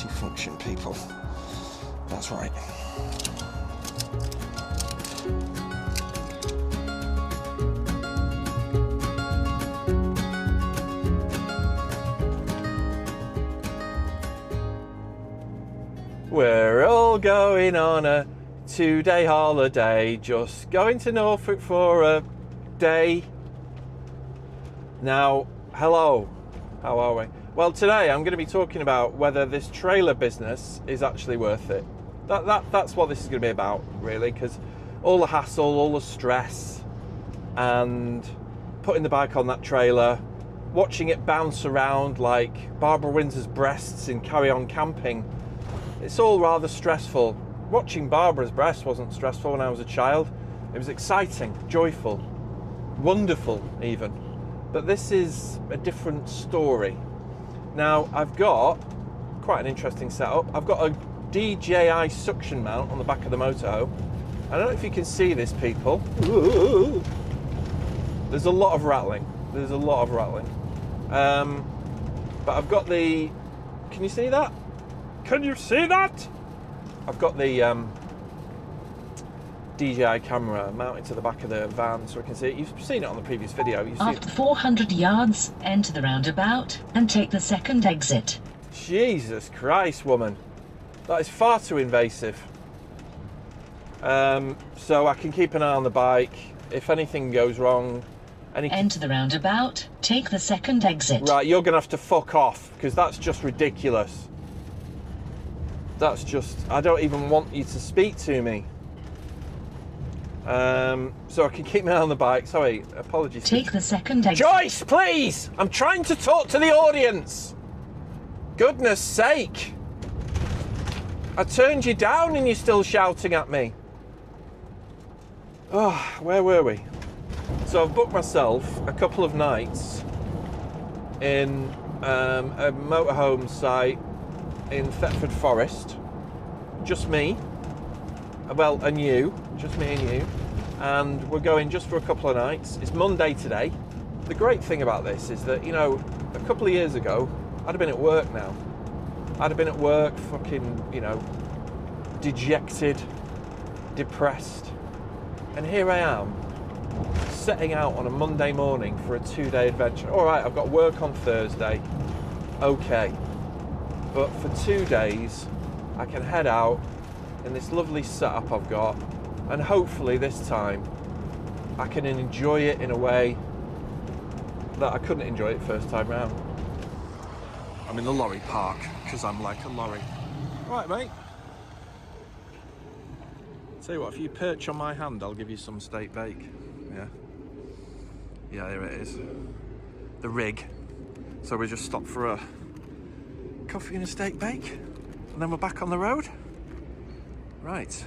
multi-function, people. That's right. We're all going on a 2-day holiday, just going to Norfolk for a day. Now, hello, how are we? Well, today I'm going to be talking about whether this trailer business is actually worth it. That's what this is going to be about, really, because all the hassle, all the stress, and putting the bike on that trailer, watching it bounce around like Barbara Windsor's breasts in Carry On Camping, it's all rather stressful. Watching Barbara's breasts wasn't stressful when I was a child. It was exciting, joyful, wonderful even. But this is a different story. Now, I've got quite an interesting setup. I've got a DJI suction mount on the back of the motorhome. I don't know if you can see this, people. Ooh. There's a lot of rattling. But I've got the... Can you see that? Can you see that? I've got the DJI camera mounted to the back of the van so I can see it. You've seen it on the previous video. After 400 yards, enter the roundabout and take the second exit. Jesus Christ, woman. That is far too invasive. So I can keep an eye on the bike. If anything goes wrong... Enter the roundabout, take the second exit. Right, you're going to have to fuck off, because that's just ridiculous. That's just... I don't even want you to speak to me. So I can keep my eye on the bike. Sorry, apologies. Take the second exit. Joyce, please! I'm trying to talk to the audience. Goodness sake. I turned you down and you're still shouting at me. Oh, where were we? So I've booked myself a couple of nights in a motorhome site in Thetford Forest. Just me. Well, and you. Just me and you. And we're going just for a couple of nights. It's Monday today. The great thing about this is that, you know, a couple of years ago, I'd have been at work now. I'd have been at work fucking, you know, dejected, depressed. And here I am, setting out on a Monday morning for a 2-day adventure. All right, I've got work on Thursday. Okay. But for 2 days, I can head out in this lovely setup I've got, and hopefully this time I can enjoy it in a way that I couldn't enjoy it first time round. I'm in the lorry park because I'm like a lorry. Right, mate. Tell you what, if you perch on my hand, I'll give you some steak bake. Yeah, here it is. The rig. So we just stopped for a coffee and a steak bake, and then we're back on the road. Right,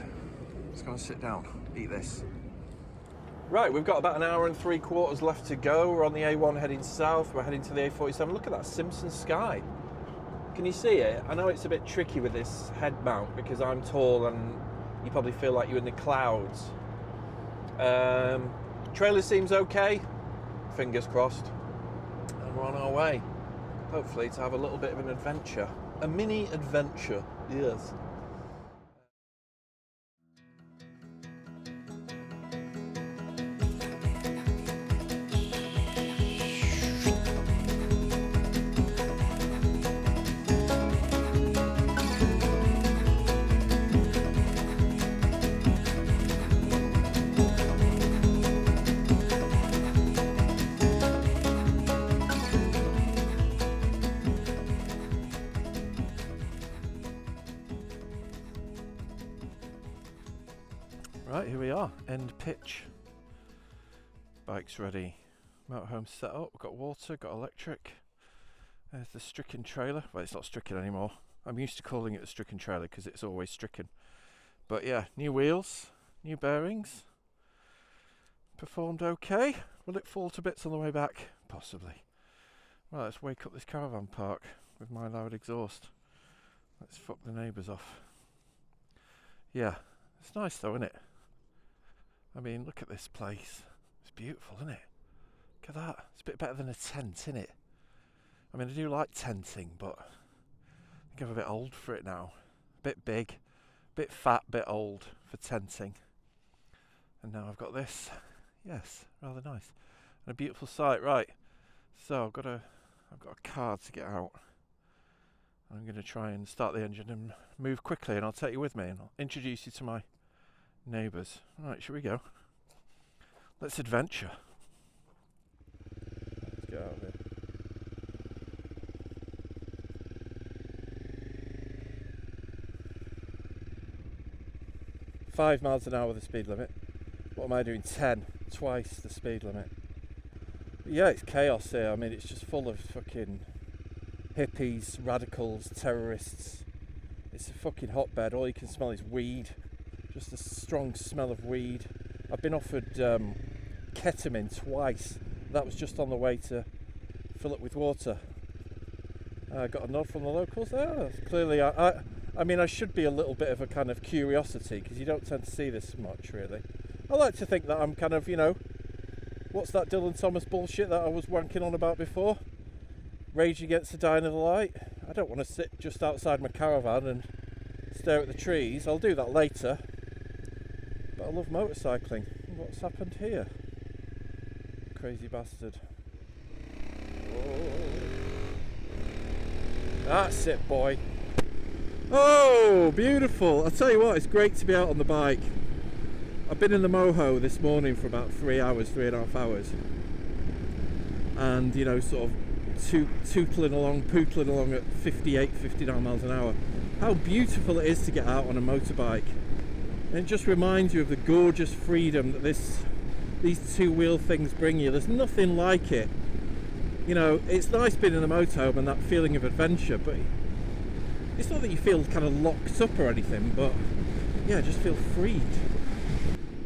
let's go and sit down, eat this. Right, we've got about an hour and 3/4 left to go. We're on the A1 heading south. We're heading to the A47. Look at that Simpson sky. Can you see it? I know it's a bit tricky with this head mount because I'm tall and you probably feel like you're in the clouds. Trailer seems okay. Fingers crossed. And we're on our way. Hopefully to have a little bit of an adventure. A mini adventure, yes. Right, here we are, end pitch. Bike's ready. Motorhome set up, we've got water, got electric. There's the stricken trailer. Well, it's not stricken anymore. I'm used to calling it a stricken trailer because it's always stricken. But yeah, new wheels, new bearings. Performed okay. Will it fall to bits on the way back? Possibly. Right, let's wake up this caravan park with my loud exhaust. Let's fuck the neighbours off. Yeah, it's nice though, isn't it? I mean, look at this place. It's beautiful, isn't it? Look at that. It's a bit better than a tent, isn't it? I mean, I do like tenting, but think I'm a bit old for it now. A bit big, a bit fat, a bit old for tenting. And now I've got this. Yes, rather nice. And a beautiful sight. Right, so I've got a car to get out. I'm going to try and start the engine and move quickly, and I'll take you with me and I'll introduce you to my neighbours. Right, shall we go? Let's adventure. Let's get out of here. $5 miles an hour the speed limit. What am I doing? 10, twice the speed limit. But yeah, it's chaos here. I mean, it's just full of fucking hippies, radicals, terrorists. It's a fucking hotbed. All you can smell is weed. Just a strong smell of weed. I've been offered ketamine twice. That was just on the way to fill it with water. I got a nod from the locals there. Clearly, I mean, I should be a little bit of a kind of curiosity, because you don't tend to see this much, really. I like to think that I'm kind of, you know, what's that Dylan Thomas bullshit that I was wanking on about before? Rage Against the Dying of the Light. I don't want to sit just outside my caravan and stare at the trees. I'll do that later. But I love motorcycling. What's happened here? Crazy bastard. Whoa. That's it, boy. Oh, beautiful. I'll tell you what, it's great to be out on the bike. I've been in the moho this morning for about 3 hours, 3.5 hours. And, you know, sort of pootling along at 58, 59 miles an hour. How beautiful it is to get out on a motorbike. And it just reminds you of the gorgeous freedom that these two-wheel things bring you. There's nothing like it. You know, it's nice being in the motorhome and that feeling of adventure, but it's not that you feel kind of locked up or anything, but yeah, just feel freed.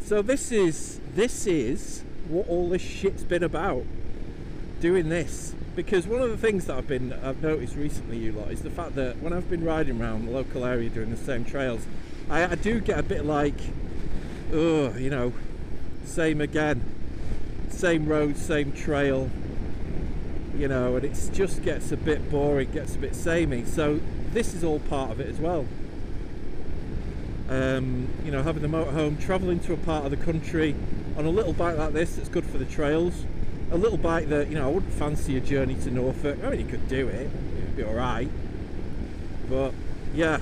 So this is what all this shit's been about, doing this. Because one of the things that I've noticed recently, you lot, is the fact that when I've been riding around the local area doing the same trails, I do get a bit like, ugh, you know, same again, same road, same trail, you know, and it just gets a bit boring, gets a bit samey. So this is all part of it as well. You know, having the motorhome, travelling to a part of the country on a little bike like this that's good for the trails. A little bike that, you know, I wouldn't fancy a journey to Norfolk. I mean, you could do it, it'd be alright. But yeah,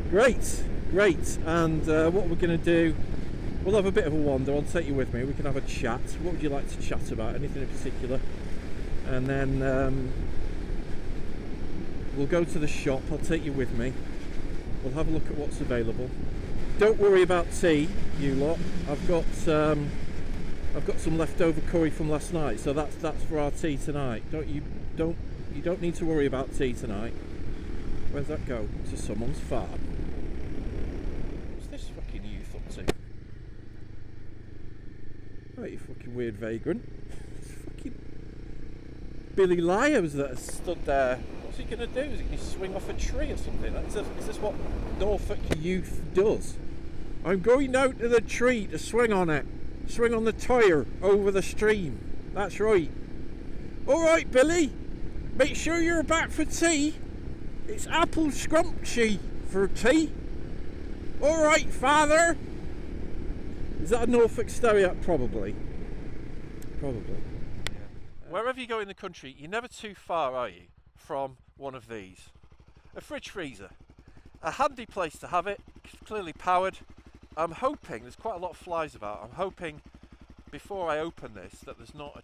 great. And what we're going to do, we'll have a bit of a wander. I'll take you with me. We can have a chat. What would you like to chat about? Anything in particular? And then we'll go to the shop. I'll take you with me. We'll have a look at what's available. Don't worry about tea, you lot. I've got some leftover curry from last night, so that's for our tea tonight. You don't need to worry about tea tonight. Where's that go? To someone's farm. What's this fucking youth up to? Oh, you fucking weird vagrant. It's fucking Billy Lyons that has stood there. What's he going to do? Is he going to swing off a tree or something? Is this what Norfolk youth does? I'm going down to the tree to swing on it. Swing on the tyre over the stream. That's right. Alright, Billy. Make sure you're back for tea. It's apple scrumptious for tea. Alright, father. Is that a Norfolk stereotype? Probably. Wherever you go in the country, you're never too far, are you, from one of these. A fridge freezer. A handy place to have it, clearly powered. I'm hoping, there's quite a lot of flies about, I'm hoping before I open this that there's not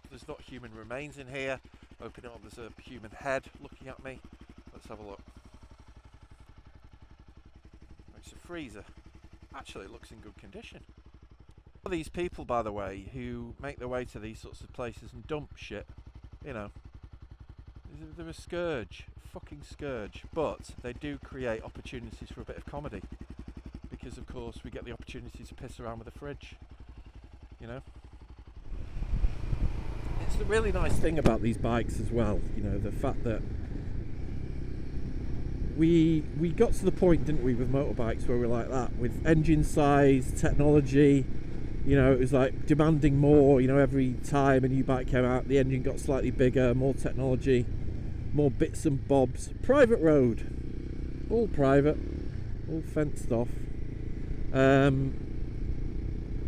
there's not human remains in here. Open it up, there's a human head looking at me. Let's have a look. It's a freezer. Actually, it looks in good condition. These people, by the way, who make their way to these sorts of places and dump shit, you know, they're a scourge, fucking scourge. But they do create opportunities for a bit of comedy, because of course we get the opportunity to piss around with a fridge, you know. It's the really nice thing about these bikes as well, you know, the fact that we got to the point, didn't we, with motorbikes where we're like that, with engine size, technology, you know, it was like demanding more, you know, every time a new bike came out, the engine got slightly bigger, more technology, more bits and bobs. Private road, all private, all fenced off. And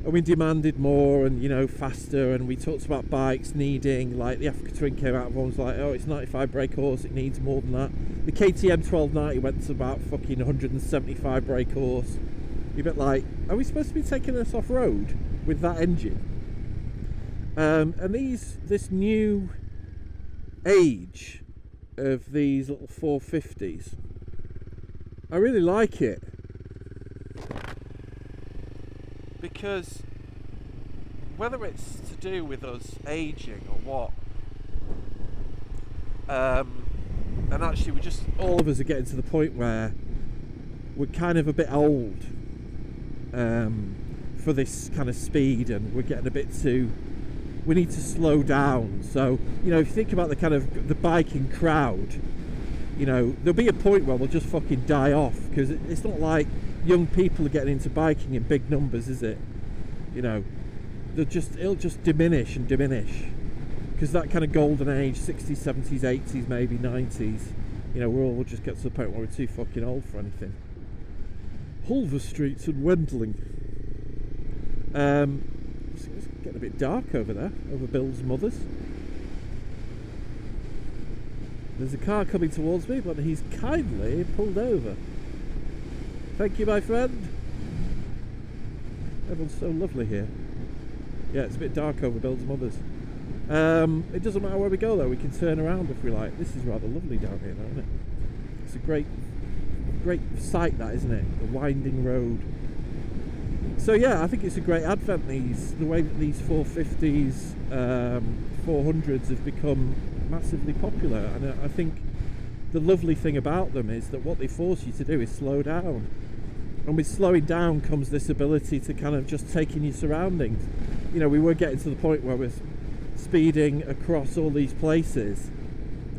we demanded more and, you know, faster, and we talked about bikes needing, like the Africa Twin came out and one was like, oh, it's 95 brake horse, it needs more than that. The KTM 1290 went to about fucking 175 brake horse. You're a bit like, are we supposed to be taking this off road with that engine? And this new age of these little 450s, I really like it. Because whether it's to do with us aging or what, and actually we just, all of us are getting to the point where we're kind of a bit old for this kind of speed, and we're getting a bit too, we need to slow down. So, you know, if you think about the kind of the biking crowd, you know, there'll be a point where we'll just fucking die off, because it's not like young people are getting into biking in big numbers, is it? You know, it'll just diminish and diminish, because that kind of golden age, 60s, 70s, 80s, maybe 90s, you know, we'll just get to the point where we're too fucking old for anything. Hulver Street and Wendling. It's getting a bit dark over there, over Bill's mother's. There's a car coming towards me, but he's kindly pulled over. Thank you, my friend. Everyone's so lovely here. Yeah, it's a bit dark over Bill's mother's. It doesn't matter where we go though, we can turn around if we like. This is rather lovely down here though, isn't it? It's a great sight, that, isn't it? The winding road. So yeah, I think it's a great advent, the way that these 450s, 400s have become massively popular. And I think the lovely thing about them is that what they force you to do is slow down. And with slowing down comes this ability to kind of just take in your surroundings. You know, we were getting to the point where we're speeding across all these places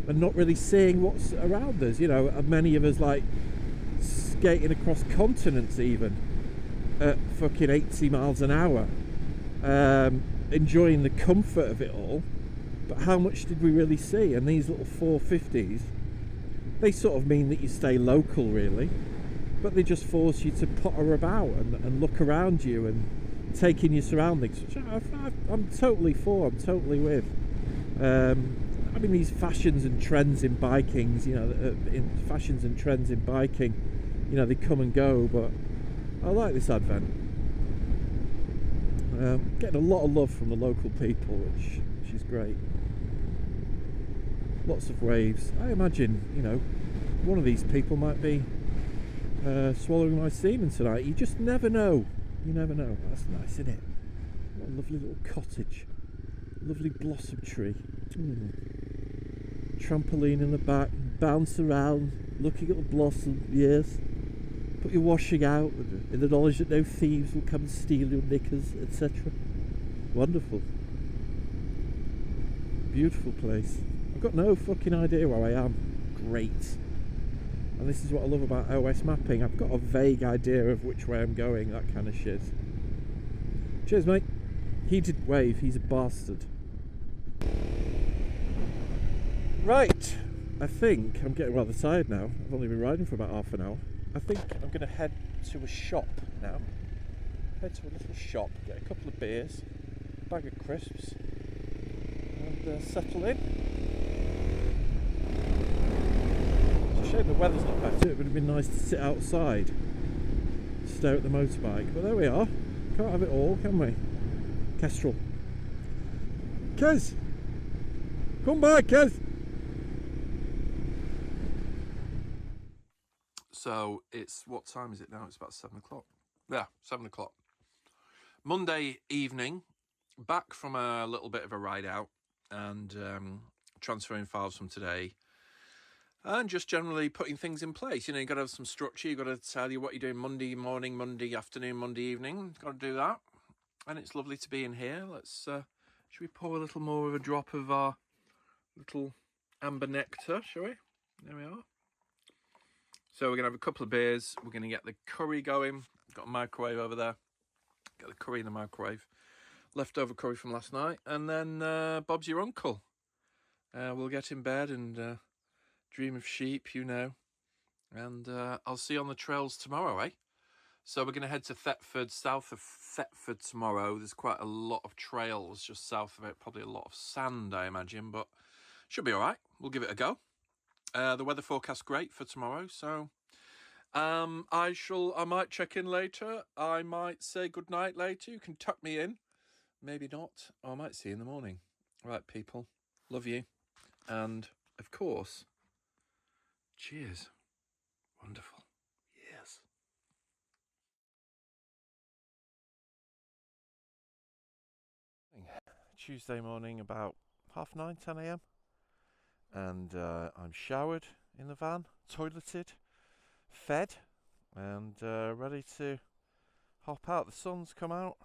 and not really seeing what's around us. You know, and many of us like skating across continents even at fucking 80 miles an hour, enjoying the comfort of it all. But how much did we really see? And these little 450s, they sort of mean that you stay local really, but they just force you to potter about and look around you and take in your surroundings, which I'm totally for, I'm totally with. I mean, these fashions and trends in bikings, you know, fashions and trends in biking, you know, they come and go, but I like this advent. Getting a lot of love from the local people, which is great. Lots of waves. I imagine, you know, one of these people might be swallowing my semen tonight. You just never know. You never know. That's nice, isn't it? What a lovely little cottage. Lovely blossom tree. Trampoline in the back. Bounce around. Looking at the blossom. Yes. Put your washing out in the knowledge that no thieves will come and steal your knickers, etc. Wonderful. Beautiful place. I've got no fucking idea where I am. Great. And this is what I love about OS mapping. I've got a vague idea of which way I'm going, that kind of shit. Cheers, mate. He didn't wave, he's a bastard. Right, I think I'm getting rather tired now. I've only been riding for about half an hour. I think I'm going to head to a shop now. Head to a little shop, get a couple of beers, bag of crisps, and settle in. Shame the weather's not better. It would have been nice to sit outside, stare at the motorbike, but there we are. Can't have it all, can we? Kestrel. Kez! Come back, Kez! So it's, what time is it now? It's about 7 o'clock. Yeah, 7 o'clock. Monday evening, back from a little bit of a ride out and transferring files from today. And just generally putting things in place. You know, you've got to have some structure. You've got to tell you what you're doing Monday morning, Monday afternoon, Monday evening. You've got to do that. And it's lovely to be in here. Let's, should we pour a little more of a drop of our little amber nectar, shall we? There we are. So we're going to have a couple of beers. We're going to get the curry going. Got a microwave over there. Get the curry in the microwave. Leftover curry from last night. And then Bob's your uncle. We'll get in bed and dream of sheep, you know. And I'll see you on the trails tomorrow, eh? So we're going to head to Thetford, south of Thetford tomorrow. There's quite a lot of trails just south of it, probably a lot of sand, I imagine, but should be all right. We'll give it a go. The weather forecast great for tomorrow, so I might check in later. I might say goodnight later. You can tuck me in. Maybe not. Or I might see you in the morning. Right, people. Love you. And, of course, cheers. Wonderful. Yes. Tuesday morning, about 9:30, 10 a.m. And I'm showered in the van, toileted, fed, and ready to hop out. The sun's come out.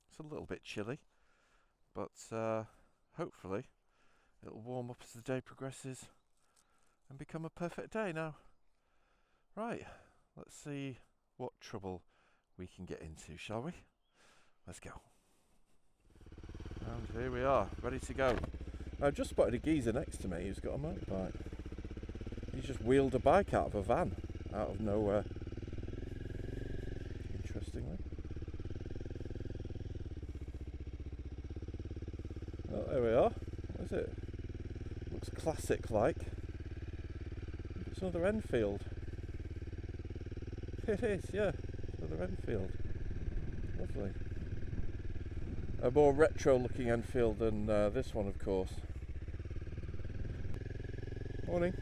It's a little bit chilly, but hopefully it'll warm up as the day progresses and become a perfect day now. Right, let's see what trouble we can get into, shall we? Let's go. And here we are, ready to go. I've just spotted a geezer next to me who's got a motorbike. He's just wheeled a bike out of a van, out of nowhere. Interestingly. Oh, there we are. What is it? Looks classic-like. It's another Enfield. It is, yeah. It's another Enfield. Lovely. A more retro-looking Enfield than this one, of course. Morning.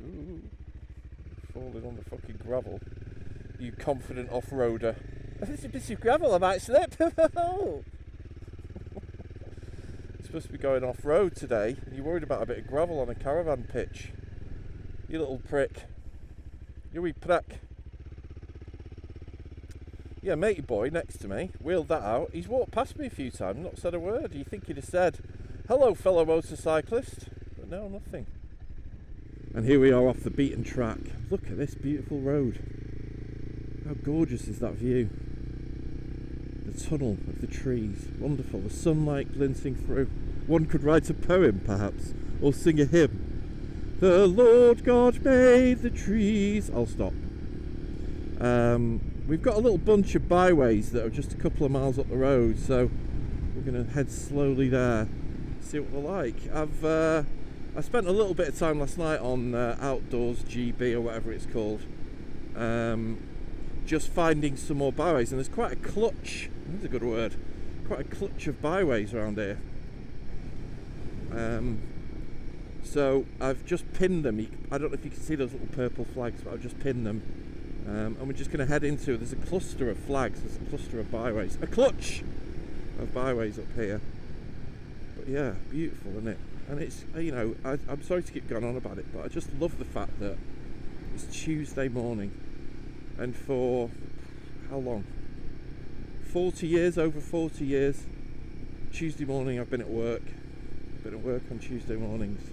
Ooh. Falling on the fucking gravel. You confident off-roader. It's a bit of gravel, I might slip. You're supposed to be going off-road today. You're worried about a bit of gravel on a caravan pitch. You little prick. You wee prick. Yeah, matey boy next to me, wheeled that out. He's walked past me a few times, not said a word. You think he'd have said, hello fellow motorcyclist, but no, nothing. And here we are off the beaten track. Look at this beautiful road. How gorgeous is that view? The tunnel of the trees, wonderful. The sunlight glinting through. One could write a poem perhaps, or sing a hymn. The Lord God made the trees. I'll stop. We've got a little bunch of byways that are just a couple of miles up the road, so we're going to head slowly there, see what they're like. I spent a little bit of time last night on Outdoors GB or whatever it's called, just finding some more byways, and there's quite a clutch, that's a good word, quite a clutch of byways around here. So I've just pinned them. I don't know if you can see those little purple flags, but I've just pinned them. And we're just going to head into, there's a cluster of flags, there's a cluster of byways, a clutch of byways up here. But yeah, beautiful, isn't it? And it's, you know, I'm sorry to keep going on about it, but I just love the fact that it's Tuesday morning, and for how long? 40 years, over 40 years, Tuesday morning I've been at work. I've been at work on Tuesday mornings,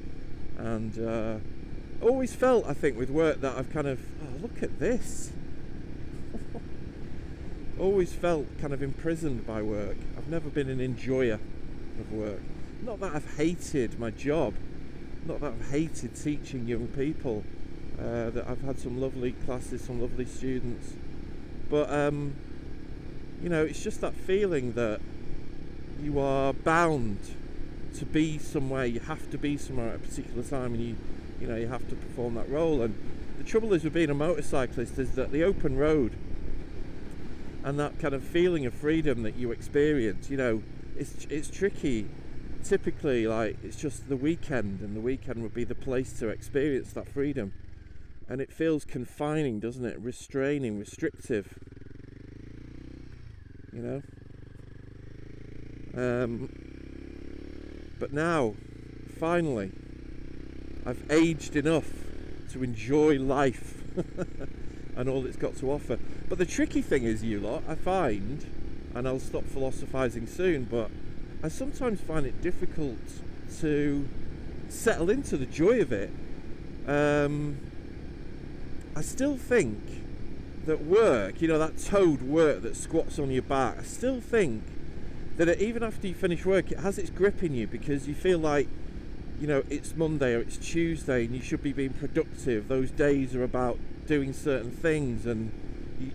and always felt, I think, with work that I've kind of, oh, look at this. Always felt kind of imprisoned by work. I've never been an enjoyer of work. Not that I've hated my job, not that I've hated teaching young people, that I've had some lovely classes, some lovely students, but you know, it's just that feeling that you are bound to be somewhere, you have to be somewhere at a particular time, and you know, you have to perform that role. And the trouble is with being a motorcyclist is that the open road and that kind of feeling of freedom that you experience, you know, it's tricky. Typically, like, it's just the weekend, and the weekend would be the place to experience that freedom, and it feels confining, doesn't it? Restraining, restrictive, you know. But now, finally, I've aged enough to enjoy life and all it's got to offer. But the tricky thing is, you lot, I find, and I'll stop philosophizing soon, but I sometimes find it difficult to settle into the joy of it. I still think that work, you know, that toad work that squats on your back, I still think that even after you finish work, it has its grip in you, because you feel like you know, it's Monday or it's Tuesday and you should be being productive. Those days are about doing certain things, and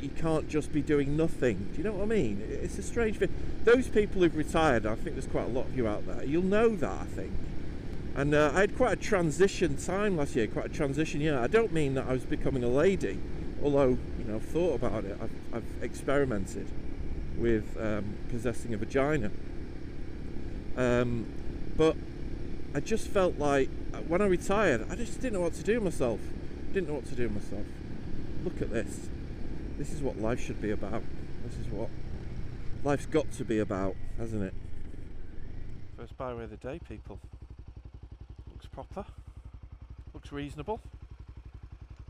you can't just be doing nothing. Do you know what I mean? It's a strange thing. Those people who've retired, I think there's quite a lot of you out there, you'll know that, I think. And I had quite a transition time last year, quite a transition year. I don't mean that I was becoming a lady, although, you know, I've thought about it. I've experimented with possessing a vagina. But I just felt like when I retired, I just didn't know what to do with myself. Look at this. This is what life should be about. This is what life's got to be about, hasn't it? First byway of the day, people. Looks proper. Looks reasonable.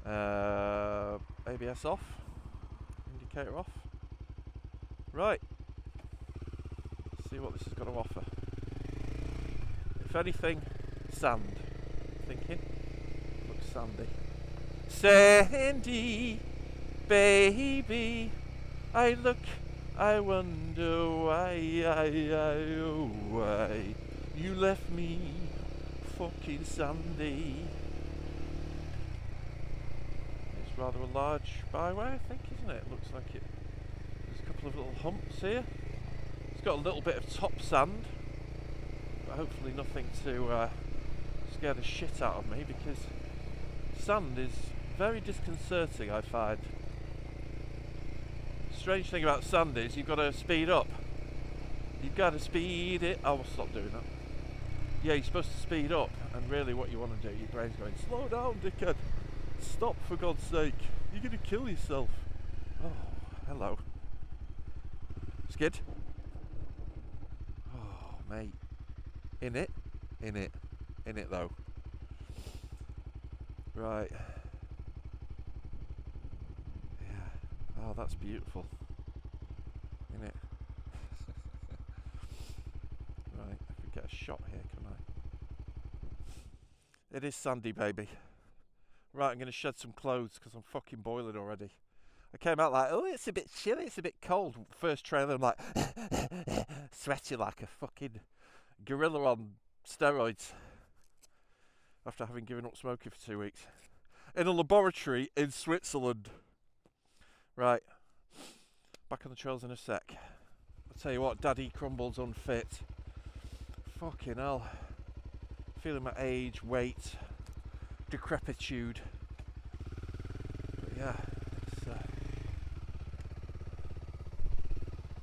ABS off. Indicator off. Right. Let's see what this has got to offer. If anything, sand. Thinking. Looks sandy. Sandy, baby, I wonder why you left me fucking sandy. It's rather a large byway, I think, isn't it? It looks like it. There's a couple of little humps here. It's got a little bit of top sand, but hopefully nothing to scare the shit out of me, because sand is very disconcerting, I find. Strange thing about sand is you've got to speed up. You've got to speed it. I will stop doing that. Yeah, you're supposed to speed up, and really what you want to do, your brain's going, slow down, dickhead. Stop, for God's sake. You're going to kill yourself. Oh, hello. Skid? Oh, mate. In it though. Right. Yeah. Oh, that's beautiful. Isn't it? Right, I could get a shot here, can I? It is sandy, baby. Right, I'm going to shed some clothes because I'm fucking boiling already. I came out like, oh, it's a bit chilly, it's a bit cold. First trailer, I'm like, sweaty like a fucking gorilla on steroids. After having given up smoking for 2 weeks. In a laboratory in Switzerland. Right. Back on the trails in a sec. I'll tell you what, Daddy Crumble's unfit. Fucking hell. Feeling my age, weight, decrepitude. But yeah, it's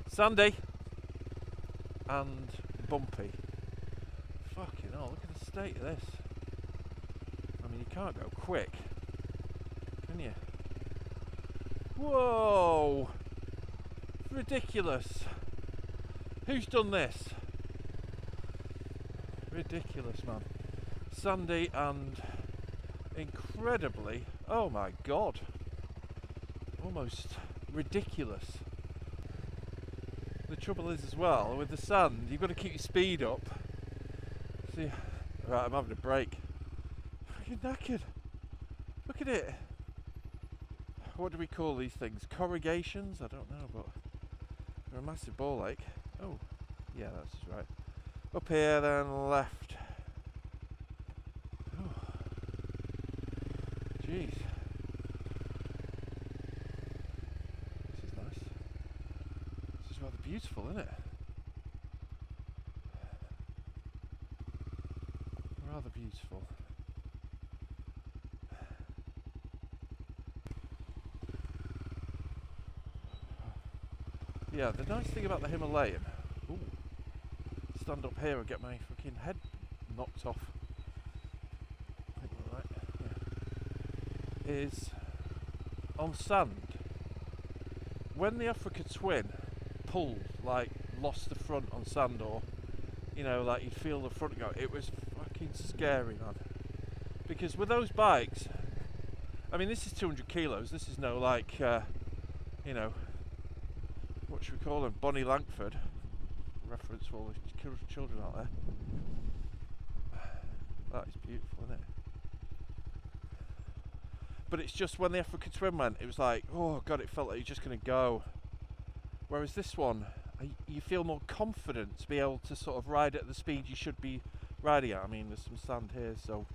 sandy and bumpy. Fucking hell, look at the state of this. I mean, you can't go quick, can you? Whoa! Ridiculous. Who's done this? Ridiculous, man. Sandy and incredibly, oh my god, almost ridiculous. The trouble is as well, with the sand, you've got to keep your speed up. See, right, I'm having a break. Fucking knackered. Look at it. What do we call these things? Corrugations? I don't know, but they're a massive ball ache. Oh, yeah, that's right. Up here, then left. Oh, jeez. This is nice. This is rather beautiful, isn't it? Rather beautiful. Yeah, the nice thing about the Himalayan, ooh, stand up here and get my fucking head knocked off, I think we're right, yeah, is on sand. When the Africa Twin pulled, like lost the front on sand, or you know, like you'd feel the front go, it was fucking scary, man. Because with those bikes, I mean, this is 200 kilos, this is no like, you know, what should we call him? Bonnie Langford. Reference for all the children out there. That is beautiful, isn't it? But it's just when the Africa Twin went, it was like, oh god, it felt like you're just going to go. Whereas this one, you feel more confident to be able to sort of ride at the speed you should be riding at. I mean, there's some sand here, so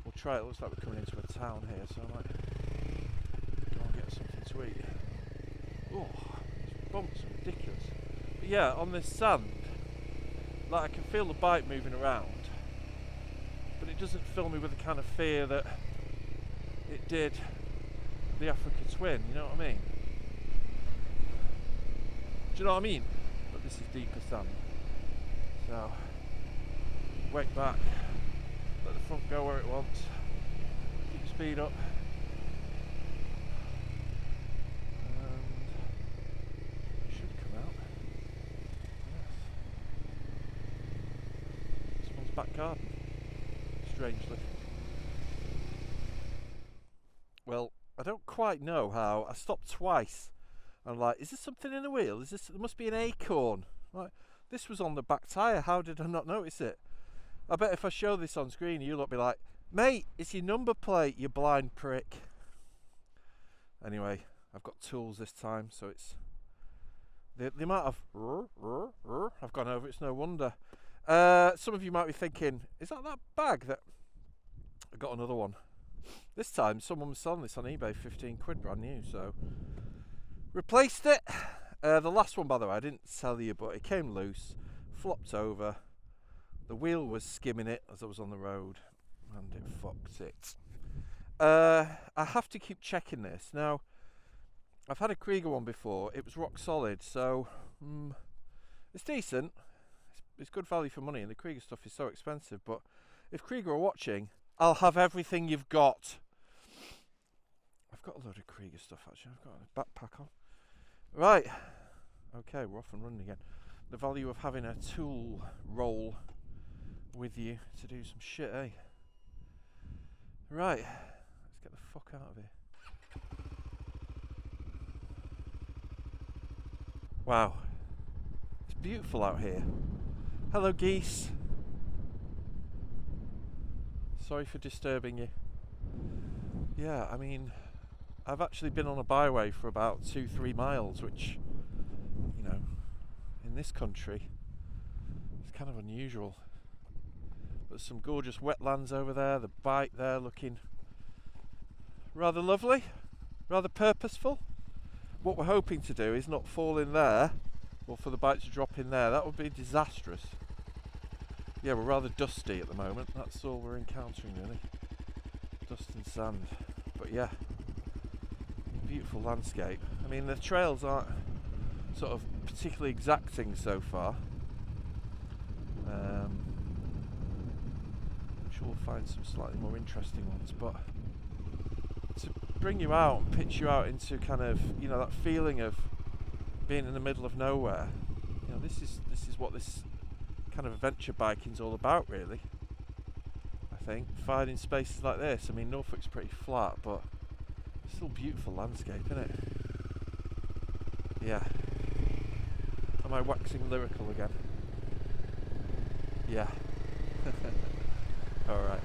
we'll try it. It looks like we're coming into a town here, so I might go and get something to eat. Oh, these bumps are ridiculous. But yeah, on this sand, like I can feel the bike moving around, but it doesn't fill me with the kind of fear that it did the Africa Twin, you know what I mean? Do you know what I mean? But this is deeper sand. So, wake back, let the front go where it wants, keep the speed up, and it should come out. Yes. This one's back garden, strangely. Well, I don't quite know how. I stopped twice. I'm like, is there something in the wheel? There must be an acorn. Like, this was on the back tyre. How did I not notice it? I bet if I show this on screen, you'll be like, mate, it's your number plate, you blind prick. Anyway, I've got tools this time, so it's the amount of I've gone over. It's no wonder. Some of you might be thinking, is that bag that I got? Another one. This time someone was selling this on eBay, 15 quid, brand new, so replaced it. The last one, by the way, I didn't tell you, but it came loose, flopped over, the wheel was skimming it as I was on the road, and it fucked it. I have to keep checking this. Now, I've had a Krieger one before, it was rock solid, so it's decent, it's good value for money, and the Krieger stuff is so expensive, but if Krieger are watching, I'll have everything you've got. I've got a load of Krieger stuff actually. I've got a backpack on. Right. Okay, we're off and running again. The value of having a tool roll with you to do some shit, eh? Right. Let's get the fuck out of here. Wow. It's beautiful out here. Hello, geese. Sorry for disturbing you. Yeah, I mean, I've actually been on a byway for about 2-3 miles, which, you know, in this country, it's kind of unusual. There's some gorgeous wetlands over there, the bike there looking rather lovely, rather purposeful. What we're hoping to do is not fall in there, or for the bike to drop in there. That would be disastrous. Yeah, we're rather dusty at the moment, that's all we're encountering really. Dust and sand. But yeah, beautiful landscape. I mean, the trails aren't sort of particularly exacting so far. I'm sure we'll find some slightly more interesting ones, but to bring you out and pitch you out into kind of, you know, that feeling of being in the middle of nowhere, you know, this is what this kind of adventure biking's all about, really. I think finding spaces like this. I mean, Norfolk's pretty flat, but it's still beautiful landscape, isn't it? Yeah. Am I waxing lyrical again? Yeah. All right.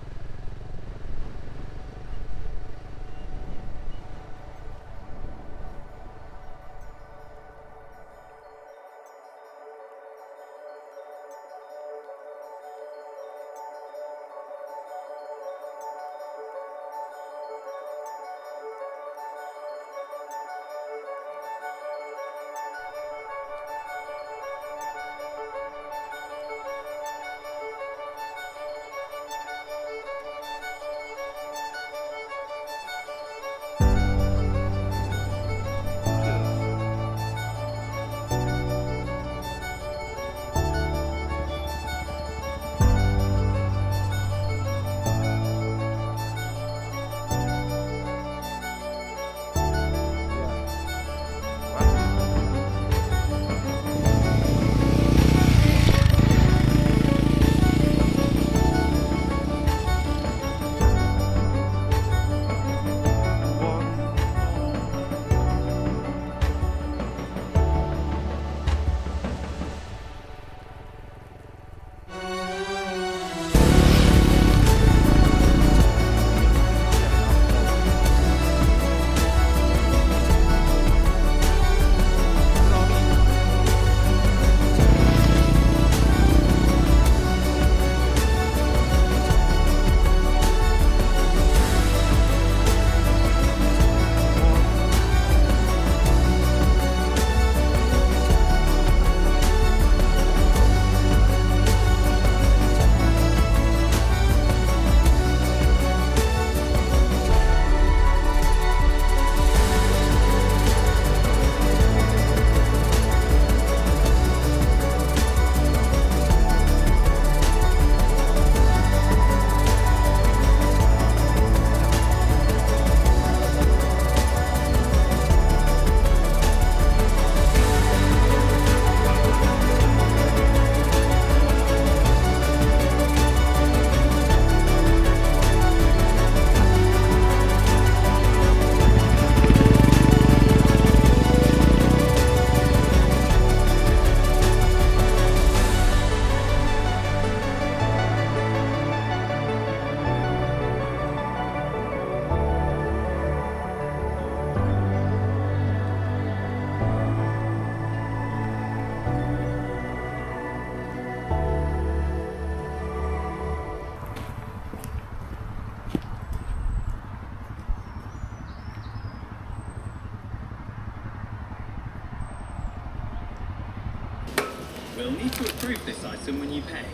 We'll need to approve this item when you pay.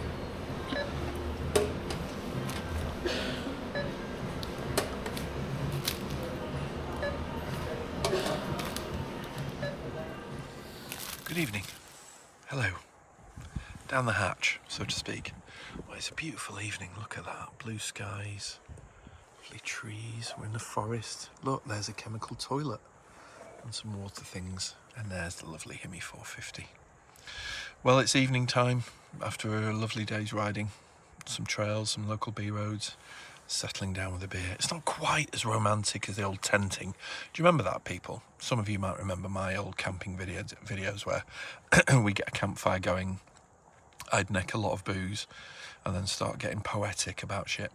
Good evening. Hello. Down the hatch, so to speak. Well, it's a beautiful evening. Look at that. Blue skies, lovely trees. We're in the forest. Look, there's a chemical toilet and some water things. And there's the lovely Himi 450. Well, it's evening time after a lovely day's riding. Some trails, some local B roads. Settling down with a beer. It's not quite as romantic as the old tenting. Do you remember that, people? Some of you might remember my old camping videos where we get a campfire going, I'd neck a lot of booze and then start getting poetic about shit.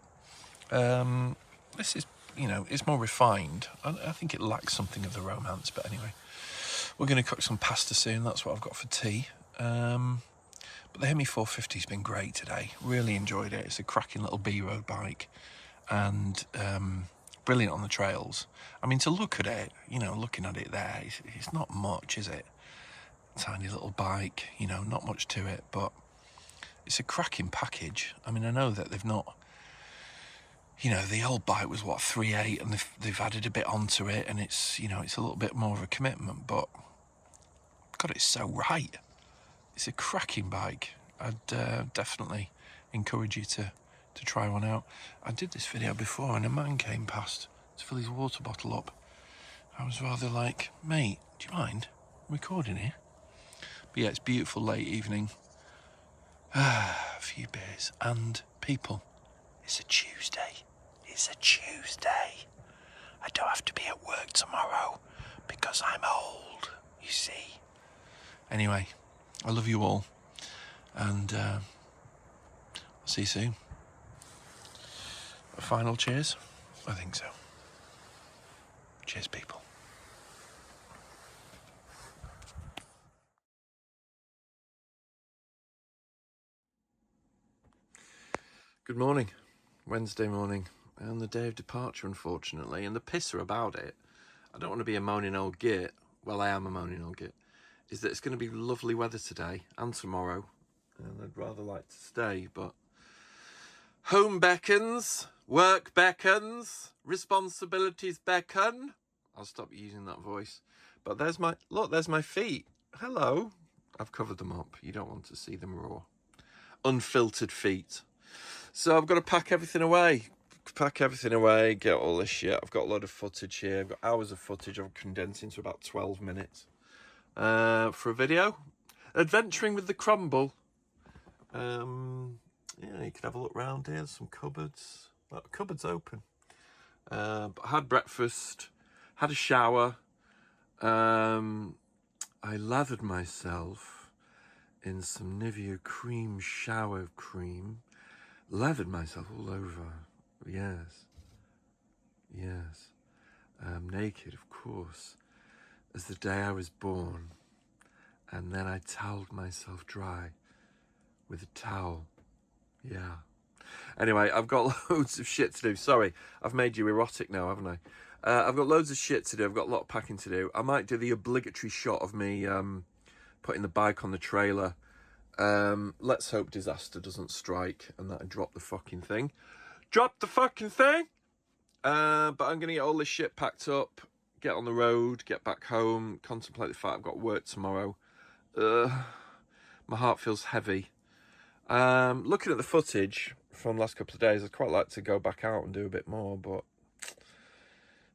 This is, you know, it's more refined. I think it lacks something of the romance, but anyway. We're going to cook some pasta soon. That's what I've got for tea. But the Hemi 450's been great today. Really enjoyed it. It's a cracking little B-road bike. And brilliant on the trails. I mean, to look at it, you know, looking at it there, it's not much, is it? Tiny little bike, you know, not much to it, but it's a cracking package. I mean, I know that they've not, you know, the old bike was what, 3.8, and they've added a bit onto it, and it's, you know, it's a little bit more of a commitment, but God, it's so right. It's a cracking bike. I'd definitely encourage you to try one out. I did this video before and a man came past to fill his water bottle up. I was rather like, mate, do you mind recording here? But yeah, it's beautiful late evening. A few beers and people. It's a Tuesday. It's a Tuesday. I don't have to be at work tomorrow because I'm old, you see. Anyway, I love you all and I'll see you soon. A final cheers? I think so. Cheers, people. Good morning. Wednesday morning. And the day of departure, unfortunately. And the pisser about it, I don't want to be a moaning old git. Well, I am a moaning old git. Is that it's going to be lovely weather today and tomorrow. And I'd rather like to stay, but home beckons, work beckons, responsibilities beckon. I'll stop using that voice. But there's my feet. Hello. I've covered them up. You don't want to see them raw. Unfiltered feet. So I've got to pack everything away. Get all this shit. I've got a load of footage here. I've got hours of footage. I'm condensing to about 12 minutes for a video. Adventuring with the Crumble. Yeah, you can have a look round here. There's some cupboards. Well, the cupboard's open. But I had breakfast, had a shower. I lathered myself in some Nivea cream shower cream. Lathered myself all over. Yes. Naked, of course, as the day I was born. And then I toweled myself dry with a towel. Yeah. Anyway, I've got loads of shit to do. Sorry, I've made you erotic now, haven't I? I've got loads of shit to do. I've got a lot of packing to do. I might do the obligatory shot of me putting the bike on the trailer. Let's hope disaster doesn't strike and that I drop the fucking thing. Drop the fucking thing! But I'm going to get all this shit packed up, get on the road, get back home, contemplate the fact I've got work tomorrow. My heart feels heavy. Looking at the footage from the last couple of days, I'd quite like to go back out and do a bit more, but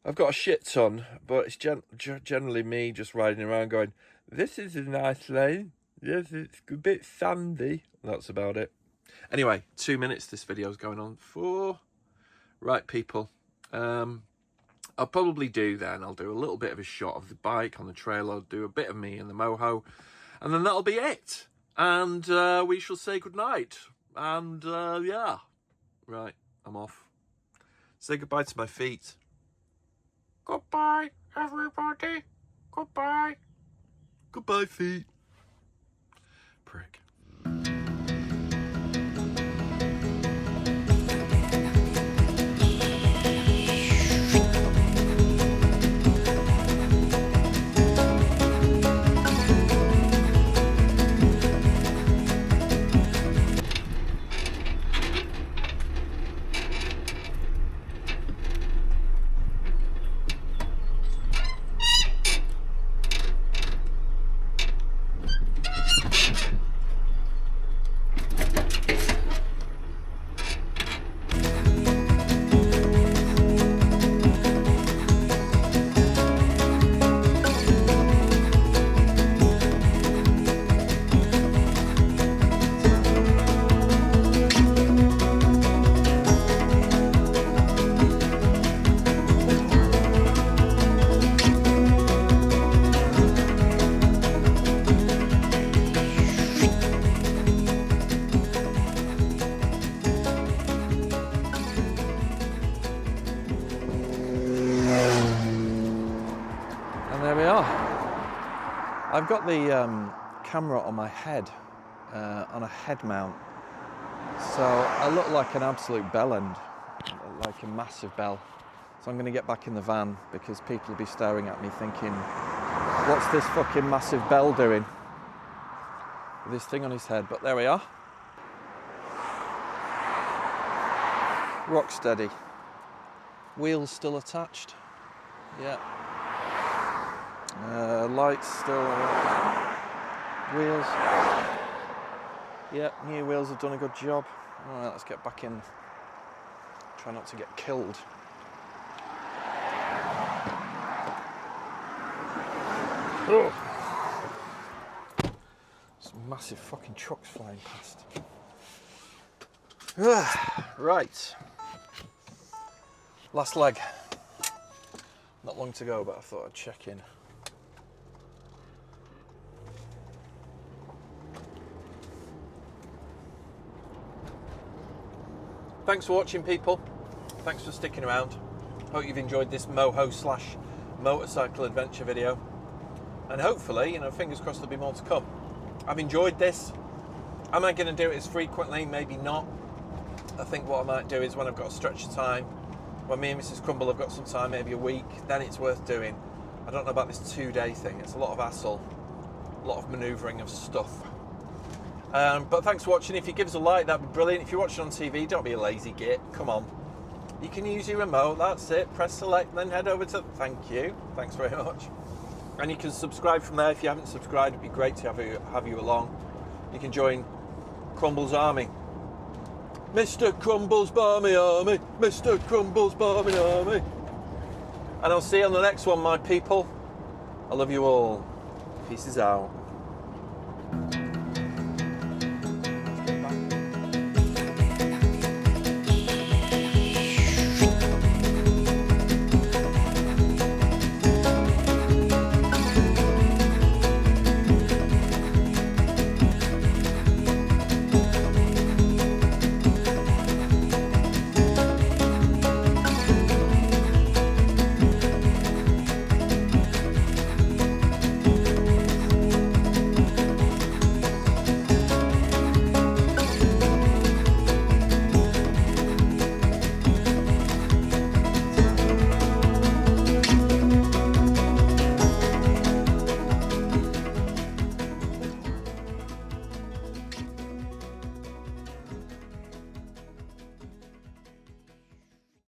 I've got a shit ton, but it's generally me just riding around going, this is a nice lane, yes, it's a bit sandy. That's about it. Anyway, 2 minutes this video's going on for. Right, people. I'll probably do then, I'll do a little bit of a shot of the bike on the trail, I'll do a bit of me in the moho, and then that'll be it. And we shall say goodnight. And yeah. Right, I'm off. Say goodbye to my feet. Goodbye, everybody. Goodbye. Goodbye, feet. Prick. got the camera on my head, on a head mount. So I look like an absolute bell end, like a massive bell. So I'm going to get back in the van because people will be staring at me thinking, what's this fucking massive bell doing with this thing on his head? But there we are. Rock steady. Wheels still attached. Yeah. Lights still. Wheels. Yeah, new wheels have done a good job. All right, let's get back in. Try not to get killed. Oh. Some massive fucking trucks flying past. Right. Last leg. Not long to go, but I thought I'd check in. Thanks for watching, people. Thanks for sticking around. Hope you've enjoyed this moho/motorcycle adventure video. And hopefully, you know, fingers crossed there'll be more to come. I've enjoyed this. Am I going to do it as frequently? Maybe not. I think what I might do is when I've got a stretch of time, when me and Mrs. Crumble have got some time, maybe a week, then it's worth doing. I don't know about this 2-day thing. It's a lot of hassle, a lot of manoeuvring of stuff. But thanks for watching. If you give us a like, that'd be brilliant. If you're watching on TV, don't be a lazy git. Come on. You can use your remote. That's it. Press select, then head over to... Thank you. Thanks very much. And you can subscribe from there. If you haven't subscribed, it'd be great to have you along. You can join Crumble's army. Mr. Crumble's Barmy Army. Mr. Crumble's Barmy Army. And I'll see you on the next one, my people. I love you all. Peace out.